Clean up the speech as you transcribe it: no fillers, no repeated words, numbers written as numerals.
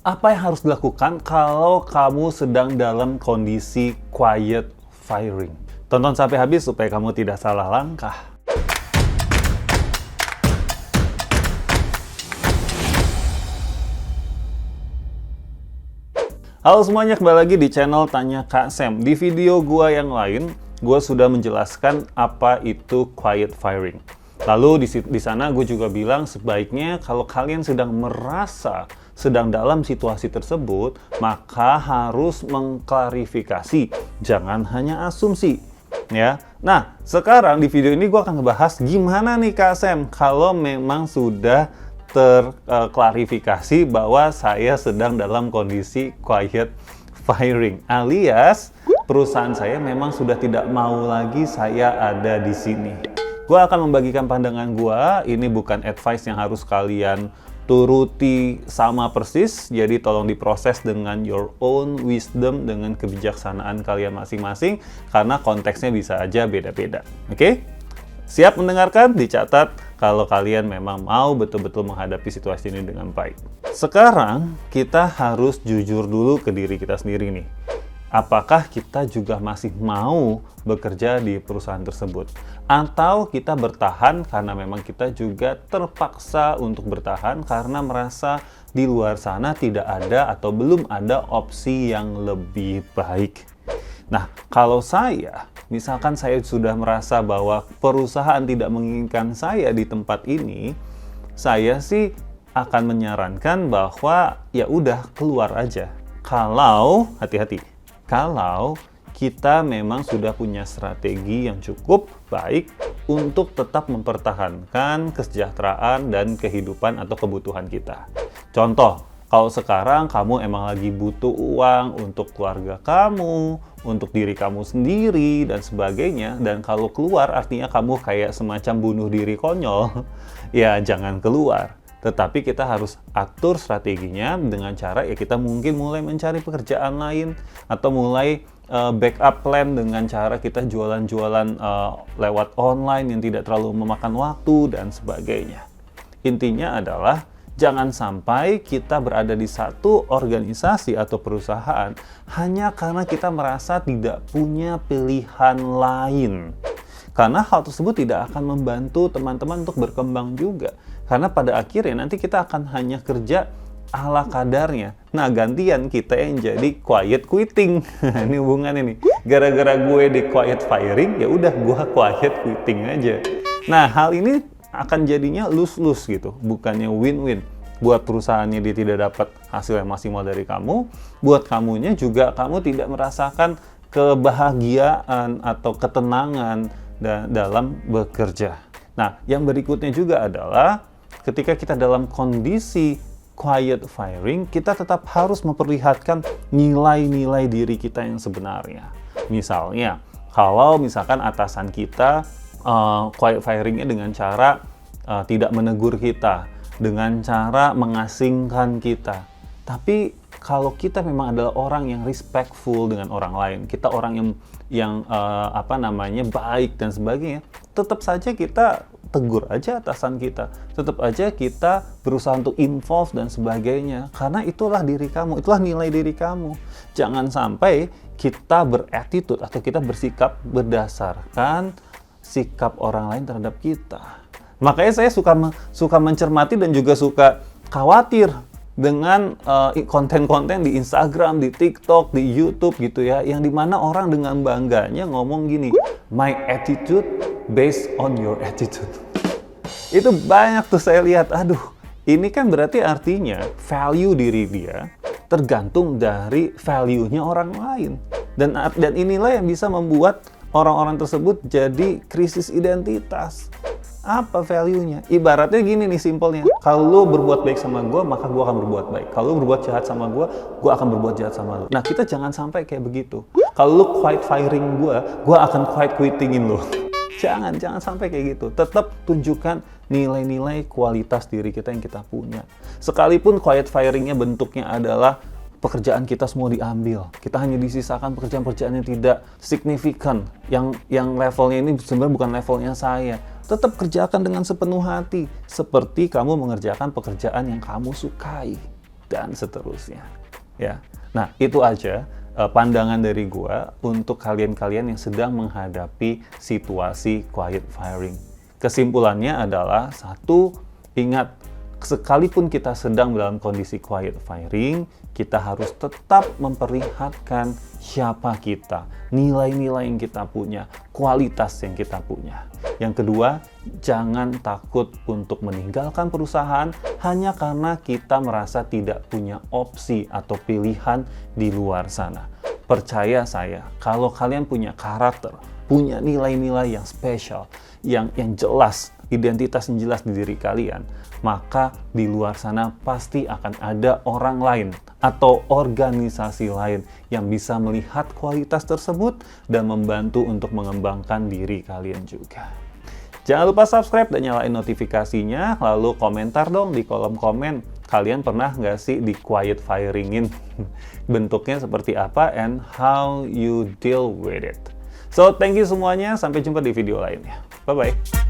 Apa yang harus dilakukan kalau kamu sedang dalam kondisi quiet firing? Tonton sampai habis supaya kamu tidak salah langkah. Halo semuanya, kembali lagi di channel Tanya Kak Sam. Di video gua yang lain, gua sudah menjelaskan apa itu quiet firing. Lalu di sana gue juga bilang sebaiknya kalau kalian sedang merasa sedang dalam situasi tersebut, maka harus mengklarifikasi, jangan hanya asumsi. Ya. Nah, sekarang di video ini gue akan ngebahas gimana nih Kak Sam kalau memang sudah terklarifikasi bahwa saya sedang dalam kondisi quiet firing, alias perusahaan saya memang sudah tidak mau lagi saya ada di sini. Gue akan membagikan pandangan gue, ini bukan advice yang harus kalian turuti sama persis, jadi tolong diproses dengan your own wisdom, dengan kebijaksanaan kalian masing-masing, karena konteksnya bisa aja beda-beda. Oke? Siap mendengarkan? Dicatat kalau kalian memang mau betul-betul menghadapi situasi ini dengan baik. Sekarang, kita harus jujur dulu ke diri kita sendiri nih. Apakah kita juga masih mau bekerja di perusahaan tersebut? Atau kita bertahan karena memang kita juga terpaksa untuk bertahan karena merasa di luar sana tidak ada atau belum ada opsi yang lebih baik. Nah, kalau saya, misalkan saya sudah merasa bahwa perusahaan tidak menginginkan saya di tempat ini, saya sih akan menyarankan bahwa ya udah keluar aja. Kalau, hati-hati. Kalau kita memang sudah punya strategi yang cukup baik untuk tetap mempertahankan kesejahteraan dan kehidupan atau kebutuhan kita. Contoh, kalau sekarang kamu emang lagi butuh uang untuk keluarga kamu, untuk diri kamu sendiri, dan sebagainya, dan kalau keluar artinya kamu kayak semacam bunuh diri konyol, ya jangan keluar. Tetapi kita harus atur strateginya dengan cara ya kita mungkin mulai mencari pekerjaan lain atau mulai backup plan dengan cara kita jualan-jualan lewat online yang tidak terlalu memakan waktu dan sebagainya. Intinya adalah jangan sampai kita berada di satu organisasi atau perusahaan hanya karena kita merasa tidak punya pilihan lain. Karena hal tersebut tidak akan membantu teman-teman untuk berkembang juga. Karena pada akhirnya nanti kita akan hanya kerja ala kadarnya. Nah, gantian kita yang jadi quiet quitting. Ini hubungannya nih. Gara-gara gue di quiet firing, ya udah gue quiet quitting aja. Nah, hal ini akan jadinya lose-lose gitu, bukannya win-win. Buat perusahaannya dia tidak dapat hasil yang maksimal dari kamu, buat kamunya juga kamu tidak merasakan kebahagiaan atau ketenangan dalam bekerja. Nah, yang berikutnya juga adalah ketika kita dalam kondisi quiet firing, kita tetap harus memperlihatkan nilai-nilai diri kita yang sebenarnya. Misalnya, kalau misalkan atasan kita quiet firingnya dengan cara tidak menegur kita, dengan cara mengasingkan kita. Tapi kalau kita memang adalah orang yang respectful dengan orang lain, kita orang yang baik dan sebagainya, tetap saja kita tegur aja atasan kita, tetap aja kita berusaha untuk involve dan sebagainya, karena itulah diri kamu, itulah nilai diri kamu. Jangan sampai kita berattitude atau kita bersikap berdasarkan sikap orang lain terhadap kita. Makanya saya suka mencermati dan juga suka khawatir dengan konten-konten di Instagram, di TikTok, di YouTube gitu ya, yang dimana orang dengan bangganya ngomong gini, my attitude based on your attitude. Itu banyak tuh saya lihat, aduh, ini kan berarti artinya value diri dia tergantung dari value-nya orang lain. Dan inilah yang bisa membuat orang-orang tersebut jadi krisis identitas. Apa value-nya? Ibaratnya gini nih simpelnya. Kalau lo berbuat baik sama gue, maka gue akan berbuat baik. Kalau lo berbuat jahat sama gue akan berbuat jahat sama lo. Nah, kita jangan sampai kayak begitu. Kalau lo quiet firing gue akan quiet quittingin lo. Jangan sampai kayak gitu. Tetap tunjukkan nilai-nilai kualitas diri kita yang kita punya. Sekalipun quiet firingnya bentuknya adalah pekerjaan kita semua diambil. Kita hanya disisakan pekerjaan-pekerjaan yang tidak signifikan. Yang levelnya ini sebenarnya bukan levelnya saya. Tetap kerjakan dengan sepenuh hati. Seperti kamu mengerjakan pekerjaan yang kamu sukai. dan seterusnya. Ya, nah itu aja pandangan dari gua untuk kalian-kalian yang sedang menghadapi situasi quiet firing. Kesimpulannya adalah satu, ingat sekalipun kita sedang dalam kondisi quiet firing, kita harus tetap memperlihatkan siapa kita, nilai-nilai yang kita punya, kualitas yang kita punya. Yang kedua, jangan takut untuk meninggalkan perusahaan hanya karena kita merasa tidak punya opsi atau pilihan di luar sana. Percaya saya, kalau kalian punya karakter, punya nilai-nilai yang spesial, yang jelas, identitas yang jelas di diri kalian, maka di luar sana pasti akan ada orang lain atau organisasi lain yang bisa melihat kualitas tersebut dan membantu untuk mengembangkan diri kalian juga. Jangan lupa subscribe dan nyalain notifikasinya, lalu komentar dong di kolom komen. Kalian pernah nggak sih di quiet firingin? Bentuknya seperti apa and how you deal with it? So, thank you semuanya. Sampai jumpa di video lainnya. Bye-bye.